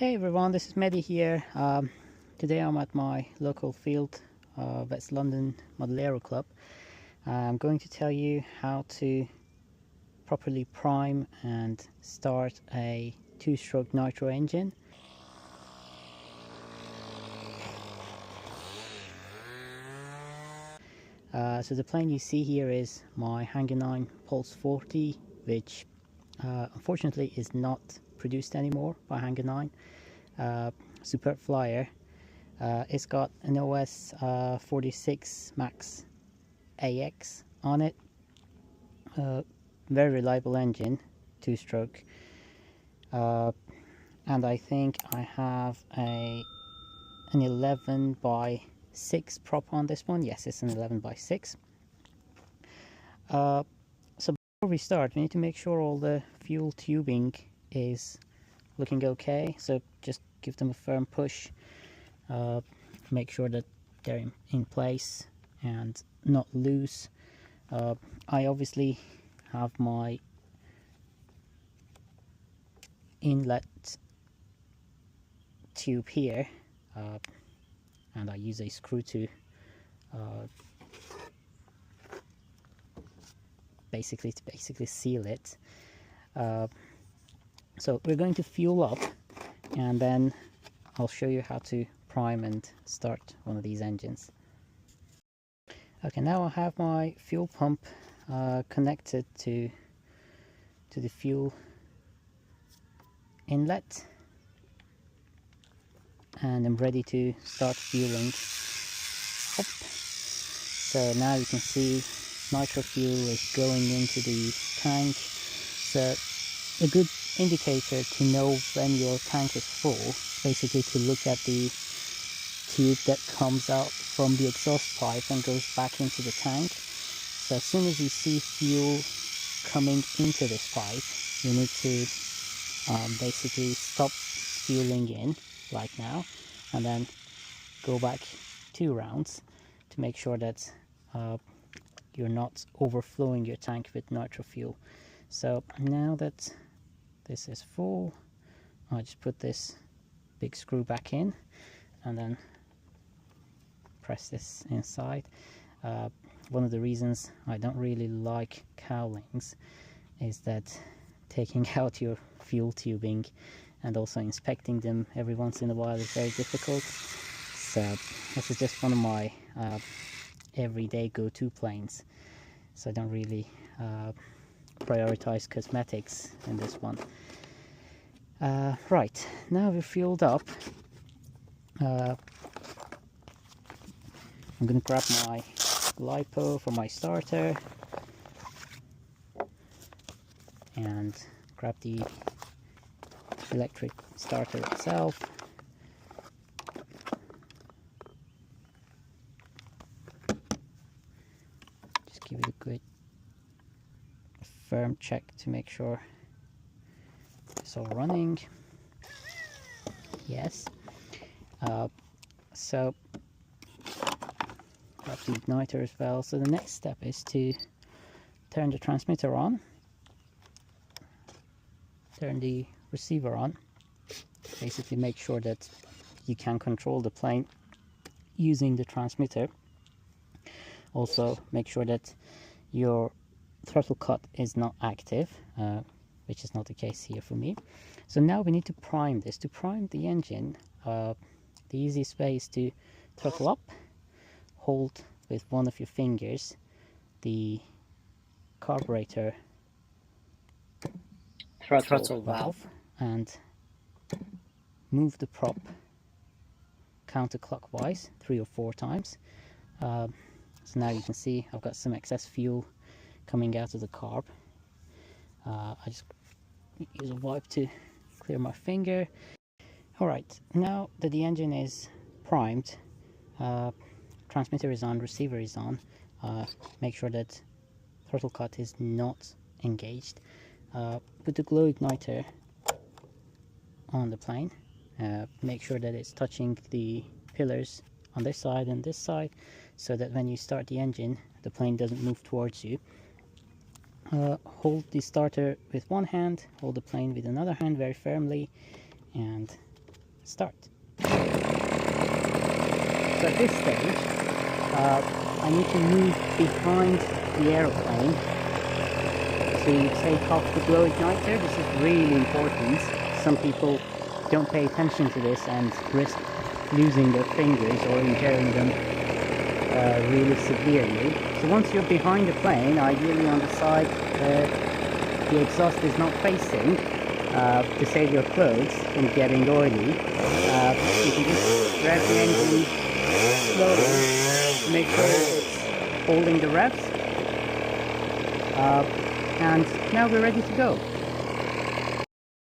Hey everyone, this is Mehdi here. Today I'm at my local field, West London Model Aero Club. I'm going to tell you how to properly prime and start a two-stroke Nitro engine. So the plane you see here is my Hangar 9 Pulse 40, which unfortunately is not produced anymore by Hangar 9. Superb flyer. It's got an OS 46 Max AX on it. Very reliable engine, two-stroke. And I think I have an 11 by 6 prop on this one. Yes, it's an 11 by 6. So before we start, we need to make sure all the fuel tubing is looking okay. So just give them a firm push. Make sure that they're in place and not loose. I obviously have my inlet tube here, and I use a screw to basically seal it. So we're going to fuel up, and then I'll show you how to prime and start one of these engines. Okay, now I have my fuel pump connected to the fuel inlet, and I'm ready to start fueling up. So now you can see nitro fuel is going into the tank. So a good indicator to know when your tank is full, basically to look at the tube that comes out from the exhaust pipe and goes back into the tank. So as soon as you see fuel coming into this pipe, you need to basically stop fueling in like now, and then go back 2 rounds to make sure that you're not overflowing your tank with nitro fuel. So now that this is full, I just put this big screw back in and then press this inside. One of the reasons I don't really like cowlings is that taking out your fuel tubing and also inspecting them every once in a while is very difficult. So this is just one of my everyday go-to planes, so I don't really prioritize cosmetics in this one. Right, now we're fueled up. I'm gonna grab my LiPo for my starter and grab the electric starter itself. Just give it a good firm check to make sure it's all running. Yes. So grab the igniter as well. So the next step is to turn the transmitter on, turn the receiver on, basically make sure that you can control the plane using the transmitter. Also make sure that your throttle cut is not active, which is not the case here for me. So now we need to prime this. To prime the engine, the easiest way is to throttle up, hold with one of your fingers the carburetor throttle valve and move the prop counterclockwise 3 or 4 times. So now you can see I've got some excess fuel coming out of the carb. I just use a wipe to clear my finger. Alright, now that the engine is primed, transmitter is on, receiver is on, make sure that throttle cut is not engaged. Put the glow igniter on the plane. Make sure that it's touching the pillars on this side and this side, so that when you start the engine, the plane doesn't move towards you. Hold the starter with one hand, hold the plane with another hand very firmly, and start. So at this stage, I need to move behind the aeroplane to take off the glow igniter. This is really important. Some people don't pay attention to this and risk losing their fingers or injuring them really severely. So once you're behind the plane, ideally on the side the exhaust is not facing, to save your clothes from getting oily, you can just rev the engine slowly to make sure it's holding the revs, and now we're ready to go.